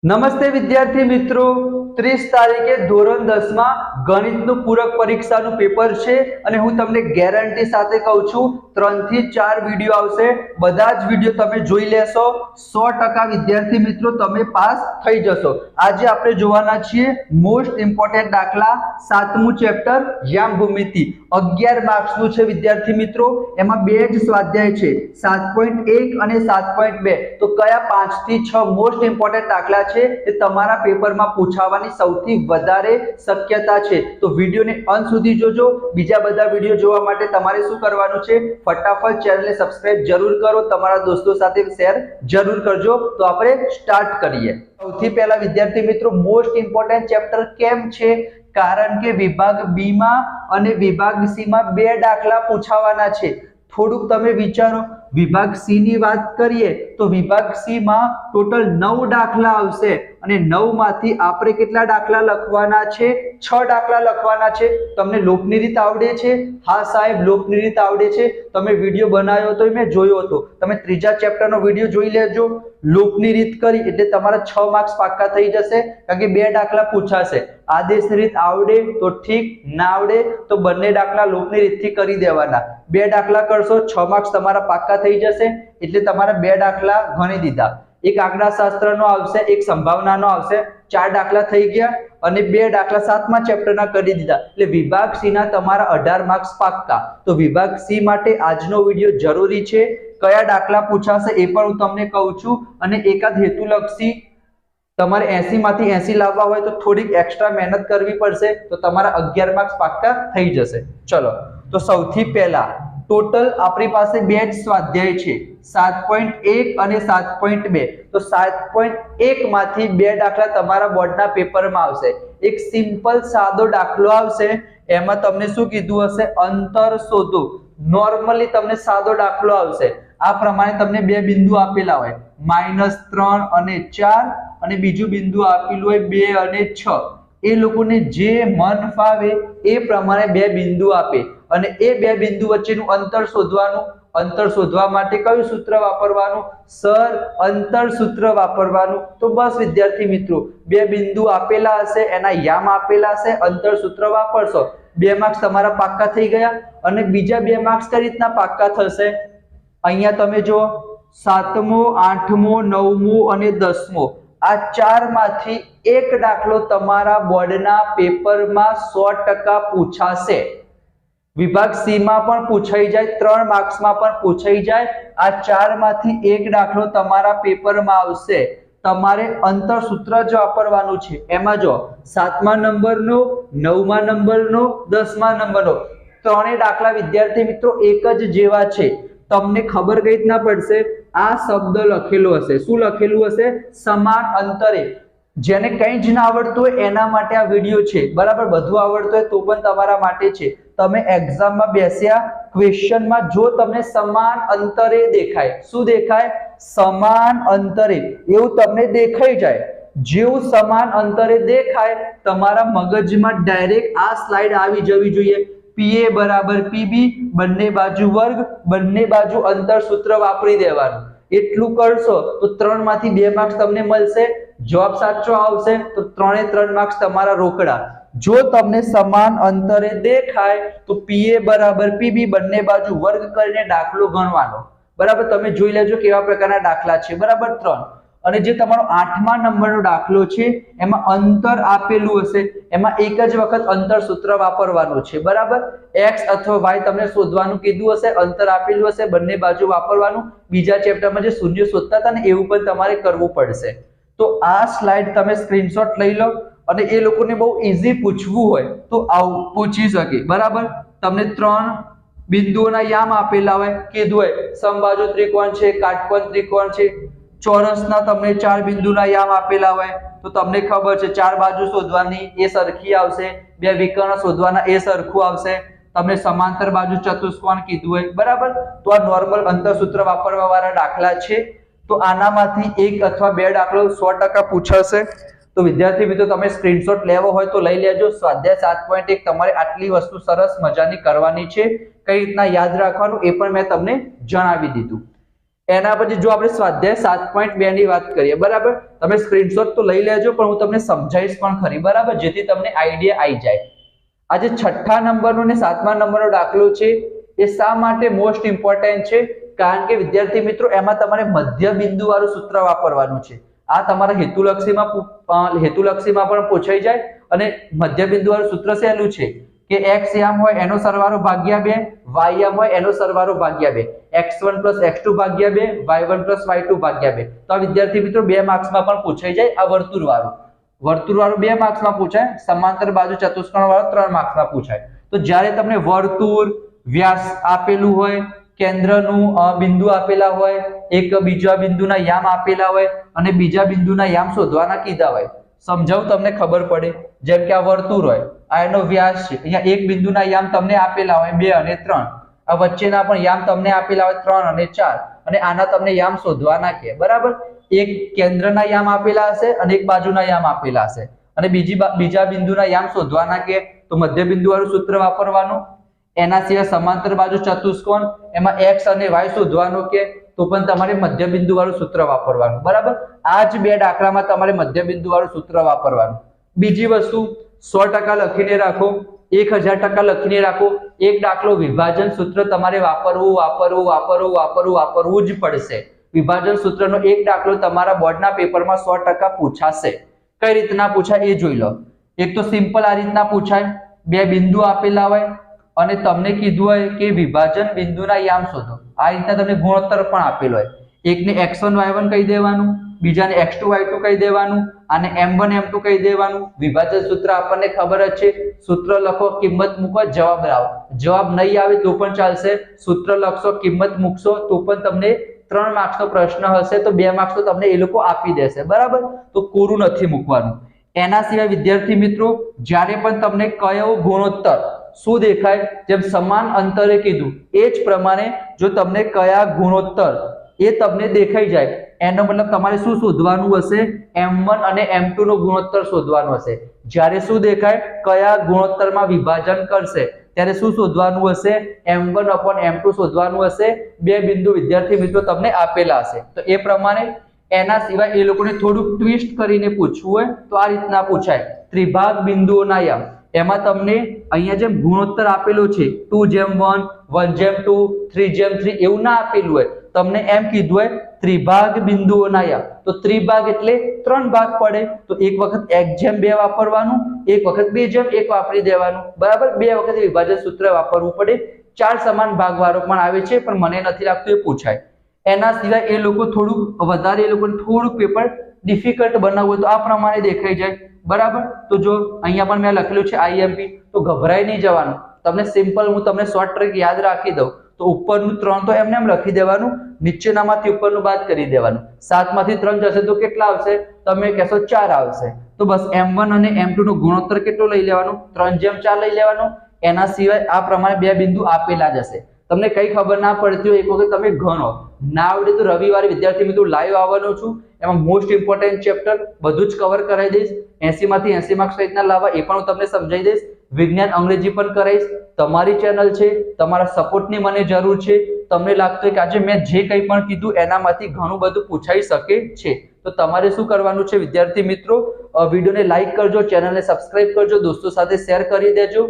નમસ્તે વિદ્યાર્થી મિત્રો, 30 તારીખે ધોરણ 10 માં ગણિતનું પૂરક પરીક્ષાનું પેપર છે અને હું તમને ગેરંટી સાથે કહું છું 3 થી 4 વિડિયો આવશે. બધા જ વિડિયો તમે જોઈ લેશો, 100% વિદ્યાર્થી મિત્રો તમે પાસ થઈ જશો. આજે આપણે જોવાના છીએ મોસ્ટ ઇમ્પોર્ટન્ટ દાખલા 7મું ચેપ્ટર યામ ભૂમિતિ. 11 માર્ક્સનું છે વિદ્યાર્થી મિત્રો. એમાં બે જ સ્વાધ્યાય છે, 7.1 અને 7.2. તો કયા 5 થી 6 મોસ્ટ ઇમ્પોર્ટન્ટ દાખલા છે એ તમારા પેપરમાં પૂછાવાની સૌથી વધારે શક્યતા છે. તો વિડિયોને અંત સુધી જોજો. બીજા બધા વિડિયો જોવા માટે તમારે શું કરવાનું છે? ફટાફટ ચેનલને સબસ્ક્રાઇબ જરૂર કરો, તમારા દોસ્તો સાથે શેર જરૂર કરજો. તો આપણે સ્ટાર્ટ કરીએ. સૌથી પહેલા વિદ્યાર્થી મિત્રો, મોસ્ટ ઇમ્પોર્ટન્ટ ચેપ્ટર કેમ છે? કારણ કે વિભાગ બી માં અને વિભાગ સી માં બે દાખલા પૂછાવાના છે. થોડુંક તમે વિચારો, વિભાગ સી ની વાત કરીએ તો વિભાગ સી માં ટોટલ 9 દાખલા આવશે અને 9 માંથી આપણે કેટલા દાખલા લખવાના છે? 6 દાખલા લખવાના છે. તમને લોપની રીત આવડે છે? હા સાહેબ, લોપની રીત આવડે છે. તમે વિડિયો બનાવ્યો તો મેં જોયો હતો. તમે ત્રીજા ચેપ્ટરનો વિડિયો જોઈ લેજો. લોપની રીત કરી એટલે તમારા 6 માર્ક્સ પાક્કા થઈ જશે, કારણ કે બે દાખલા પૂછાશે. આદેશની રીત આવડે તો ઠીક, ના આવડે તો બંને દાખલા લોપની રીતથી કરી દેવાના. બે દાખલા કરશો, 6 માર્ક્સ તમારા પાક્કા થઈ જશે. એટલે તમારા બે દાખલા ગણી દીધા. એક આંકડાશાસ્ત્રનો આવશે, એક સંભાવનાનો આવશે. 4 દાખલા થઈ ગયા અને બે દાખલા 7મા ચેપ્ટરના કરી દીધા. એટલે વિભાગ સી ના તમારા 18 માર્ક્સ પાક્કા. તો વિભાગ સી માટે આજનો વિડિયો જરૂરી છે. કયા દાખલા પૂછાશે એ પણ હું તમને કહું છું, અને એકાદ હેતુલક્ષી તમારે 80 માંથી 80 લાવવા હોય તો થોડીક એક્સ્ટ્રા મહેનત કરવી પડશે. તો તમારા 11 માર્ક્સ પાક્કા થઈ જશે. ચલો, તો સૌથી પહેલા ટોટલ આપણી પાસે બે જ સ્વાધ્યાય છે, 7.1 અને 7.2. તો 7.1 માંથી બે દાખલા તમારા બોર્ડના પેપરમાં આવશે. એક સિમ્પલ સાદો દાખલો આવશે, એમાં તમને શું કીધું હશે? અંતર શોધો. નોર્મલી તમને સાદો દાખલો આવશે. આ પ્રમાણે તમને બે બિંદુ આપેલા હોય, -3 અને 4, અને બીજું બિંદુ આપેલું હોય 2 અને 6. એ લોકોને જે મન ફાવે એ પ્રમાણે બે બિંદુ આપે અને એ બે બિંદુ વચ્ચેનું અંતર શોધવાનું. અંતર શોધવા માટે કયું સૂત્ર વાપરવાનું? સર, અંતર સૂત્ર વાપરવાનું. તો બસ વિદ્યાર્થી મિત્રો, બે બિંદુ આપેલા હશે, એના યામ આપેલા હશે, અંતર સૂત્ર વાપરશો. 2 માર્ક્સ તમારા પાક્કા થઈ ગયા. અને બીજા 2 માર્ક્સ કઈ રીતના પાક્કા થશે? અહીંયા તમે જો 7મો, 8મો, 9મો અને 10મો, આ 4 માંથી એક દાખલો તમારા બોર્ડના પેપરમાં 100% પૂછાશે. વિભાગ સી માં પણ પૂછાઈ જાય, 3 માર્ક્સમાં પણ પૂછાઈ જાય. આ 4 માંથી એક દાખલો તમારા પેપરમાં આવશે. તમારે અંતર સૂત્ર જ વાપરવાનું છે. એમાં જો 7મા નંબરનો, 9મા નંબરનો, 10મા નંબરનો ત્રણેય દાખલા વિદ્યાર્થી મિત્રો એક જ જેવા છે. તમને ખબર કઈ રીતના પડશે? આ શબ્દ લખેલો હશે. શું લખેલું હશે? સમાન અંતરે. જેને કંઈ જ ના આવડતું હોય એના માટે આ વિડિયો છે, બરાબર. બધું આવડતું હોય તો પણ તમારા માટે છે. તમે એક્ઝામમાં બેસ્યા, ક્વેશ્ચનમાં જો તમને સમાન અંતરે દેખાય, શું દેખાય? સમાન અંતરે, એવું તમને દેખાઈ જાય. જેવું સમાન અંતરે દેખાય, તમારા મગજમાં ડાયરેક્ટ આ સ્લાઇડ આવી જવી જોઈએ. PA બરાબર PB, બંને બાજુ વર્ગ, બંને બાજુ અંતર સૂત્ર વાપરી દેવાનું. એટલું કરશો તો 3 માંથી 2 માર્ક્સ તમને મળશે. જવાબ સાચો આવશે તો 3 માર્ક્સ તમારા રોકડા. જો તમને સમાન અંતરે દેખાય તો PA બરાબર PB, બંને બાજુ વર્ગ કરીને દાખલો ગણવાનો. બરાબર, તમે જોઈ લેજો કેવા પ્રકારના દાખલા છે. બરાબર, 3. અને જે તમારો 8મા નંબરનો દાખલો છે એમાં અંતર આપેલું હશે, એમાં એક જ વખત અંતર સૂત્ર વાપરવાનું છે. બરાબર, x અથવા y તમને શોધવાનું કીધું હશે, અંતર આપેલું હશે, બંને બાજુ વાપરવાનું. બીજા ચેપ્ટરમાં જે શૂન્ય શોધતા હતા ને એવું પણ તમારે કરવું પડશે. તો આ સ્લાઇડ તમે સ્ક્રીનશોટ લઈ લો, અને એ લોકોને બહુ ઈઝી પૂછવું હોય તો આવું પૂછી શકે. બરાબર, તમને 3 બિંદુઓના યામ આપેલા હોય, કીધું હોય સમબાજુ ત્રિકોણ છે, કાટકોણ ત્રિકોણ છે. ચોરસના તમને 4 બિંદુના યામ આપેલા હોય તો તમને ખબર છે 4 બાજુ શોધવાની, એ સરખી આવશે. 2 વિકર્ણ શોધવાના, એ સરખું આવશે. તમને સમાંતર બાજુ ચતુષ્કોણ કીધું હોય. બરાબર, તો આ નોર્મલ અંતર સૂત્ર વાપરવા વાળા દાખલા છે. તો આનામાંથી એક અથવા બે દાખલો 100% પૂછાશે. તો વિદ્યાર્થી મિત્રો, તમે સ્ક્રીનશોટ લેવો હોય તો લઈ લેજો. સ્વાધ્યાય 7.1 તમારે આટલી વસ્તુ સરસ મજાની કરવાની છે. કઈ રીતના યાદ રાખવાનું એ પણ મેં તમને જણાવી દીધું. એના પછી જો આપણે સ્વાધ્યાય 7.2 ની વાત કરીએ, બરાબર, તમે સ્ક્રીનશોટ તો લઈ લેજો, પણ હું તમને સમજાવીશ પણ ખરી, બરાબર, જેથી તમને આઈડિયા આવી જાય. આજે 6થા નંબરનો ને 7મા નંબરનો દાખલો છે એ શા માટે મોસ્ટ ઇમ્પોર્ટન્ટ છે? કારણ કે વિદ્યાર્થી મિત્રો એમાં તમારે મધ્ય બિંદુ વાળું સૂત્ર વાપરવાનું છે. આ તમારા હેતુલક્ષીમાં પણ પૂછાઈ જાય. અને મધ્ય બિંદુ વાળું સૂત્ર સહેલું છે કે x યામ હોય એનો સરવાળો ભાગ્યા 2, y યામ હોય એનો સરવાળો ભાગ્યા 2, x1 + x2 ભાગ્યા 2, y1 + y2 ભાગ્યા 2. તો આ વિદ્યાર્થી મિત્રો 2 માર્ક્સમાં પણ પૂછાઈ જાય. આ વર્તુળ વાળું 2 માર્ક્સમાં પૂછાય, સમાંતર બાજુ ચતુષ્કોણ વાળો 3 માર્ક્સમાં પૂછાય. તો જ્યારે તમને વર્તુળ, વ્યાસ આપેલું હોય, કેન્દ્રનું બિંદુ આપેલા હોય, એક બીજા બિંદુના યામ આપેલા હોય અને બીજા બિંદુના યામ શોધવાના કીધા હોય, સમજાવું તમને ખબર પડે. જેમ કે આ વર્તુળ હોય, આ એનો વ્યાસ છે, અહીંયા એક બિંદુના યામ તમને આપેલા હોય 2 અને 3, આ વચ્ચેના પણ યામ તમને આપેલા હોય 3 અને 4, અને આના તમને યામ શોધવાના કે, બરાબર. એક કેન્દ્રના યામ આપેલા હશે અને એક બાજુના યામ આપેલા હશે, અને બીજા બિંદુના યામ શોધવાના કે, તો મધ્ય બિંદુ વાળું સૂત્ર વાપરવાનું. એના સિવાય સમાંતર બાજુ ચતુષ્કોણ, એમાં x અને y શોધવાનું કે, તો પણ તમારે મધ્ય બિંદુ વાળું સૂત્ર વાપરવાનું, બરાબર. આ જ 2 દાખલામાં તમારે મધ્ય બિંદુ વાળું સૂત્ર વાપરવાનું. બીજી વસ્તુ 100% લખીને રાખો, 1000% લખીને રાખો. એક દાખલો વિભાજન સૂત્ર તમારે વાપરવું જ પડશે. વિભાજન સૂત્રનો એક દાખલો તમારા બોર્ડના પેપરમાં 100% પૂછાશે. કઈ રીતના પૂછાય એ જોઈ લો. એક તો સિમ્પલ આ રીતના પૂછાય, 2 બિંદુ આપેલા હોય અને તમને કીધું હોય કે વિભાજન બિંદુના યામ શોધો. આ રીતના તમને ગુણોત્તર પણ આપેલો હોય. એકને x1 y1 કહી દેવાનું, બીજાને x2 y2 કહી દેવાનું, આને m1 m2 કહી દેવાનું. વિભાજન સૂત્ર આપણને ખબર જ છે, સૂત્ર લખો, કિંમત મૂકો, જવાબ લાવો. જવાબ નહીં આવે તો પણ ચાલશે, સૂત્ર લખશો, કિંમત મૂકશો તો પણ તમને 3 માર્ક્સનો પ્રશ્ન હશે તો 2 માર્ક્સ તો તમને એ લોકો આપી દેશે, બરાબર. તો કોરું નથી મૂકવાનું. એના સિવાય વિદ્યાર્થી મિત્રો જ્યારે પણ તમને કયો ગુણોત્તર શું દેખાય, જેમ સમાન અંતરે કીધું એ જ પ્રમાણે જો તમને કયા ગુણોત્તર એ તમને દેખાઈ જાય, એનો મતલબ તમારે શું શોધવાનું હશે? m1 અને m2 નો ગુણોત્તર શોધવાનો હશે. જ્યારે શું દેખાય, કયા ગુણોત્તરમાં વિભાજન કરશે, ત્યારે શું શોધવાનું હશે? m1/m2 શોધવાનું હશે. 2 બિંદુ વિદ્યાર્થી મિત્રો તમને આપેલા હશે. તો એ પ્રમાણે એના સિવાય એ લોકોને થોડુંક ટ્વિસ્ટ કરીને પૂછવું હોય તો આ રીતના પૂછાય, ત્રિભાગ બિંદુઓના યામ. એમાં તમને અહીંયા જેમ ગુણોત્તર આપેલો છે 2:1, 1:2, 3:3 એવું ના આપેલું હોય, તમને એમ કીધું હોય ત્રિભાગ બિંદુઓના યામ. તો ત્રિભાગ એટલે 3 ભાગ પડે, તો એક વખત 1:2 વાપરવાનું, એક વખત 2:1 વાપરી દેવાનું, બરાબર. 2 વખત વિભાજન સૂત્ર વાપરવું પડે. 4 સમાન ભાગ વાળો પણ આવે છે, પણ મને નથી લાગતું એ પૂછાય. એના સિવાય એ લોકો થોડું વધારે, એ લોકોને થોડું પેપર ડિફિકલ્ટ બનાવવું તો આ પ્રમાણે દેખાઈ જાય, બરાબર. તો જો અહીંયા પણ મેં લખેલું છે IMP, તો ગભરાઈ નહીં જવાનું. તમને સિમ્પલ હું તમને શોર્ટ ટ્રિક યાદ રાખી દઉં તો ઉપરનું 3 તો એમને એમ લખી દેવાનું, નીચેનામાંથી ઉપરનું બાદ કરી દેવાનું. 7 માંથી 3 જશે તો કેટલા આવશે? તમે કહેશો 4 આવશે. તો બસ m1 અને m2 નો ગુણોત્તર કેટલો લઈ લેવાનો? 3:4 લઈ લેવાનો. એના સિવાય આ પ્રમાણે 2 બિંદુ આપેલા જ હશે. તમને કઈ ખબર ના પડતી હોય એક વખત તમે ગણો. ના આવડે તો રવિવારે વિદ્યાર્થી મિત્રો લાઈવ આવવાનો છું, એમાં મોસ્ટ ઇમ્પોર્ટન્ટ ચેપ્ટર બધું જ કવર કરાવી દઈશ. 80 માંથી 80 માર્ક્સ રીતના લાવવા એ પણ હું તમને સમજાવી દઈશ. વિજ્ઞાન અંગ્રેજી પણ કરાવીશ. તમારી ચેનલ છે, તમારા સપોર્ટની મને જરૂર છે. તમને લાગતું હોય કે આજે મેં જે કંઈ પણ કીધું એનામાંથી ઘણું બધું પૂછાઈ શકે છે, તો તમારે શું કરવાનું છે વિદ્યાર્થી મિત્રો? વિડીયોને લાઈક કરજો, ચેનલને સબસ્ક્રાઇબ કરજો, દોસ્તો સાથે શેર કરી દેજો.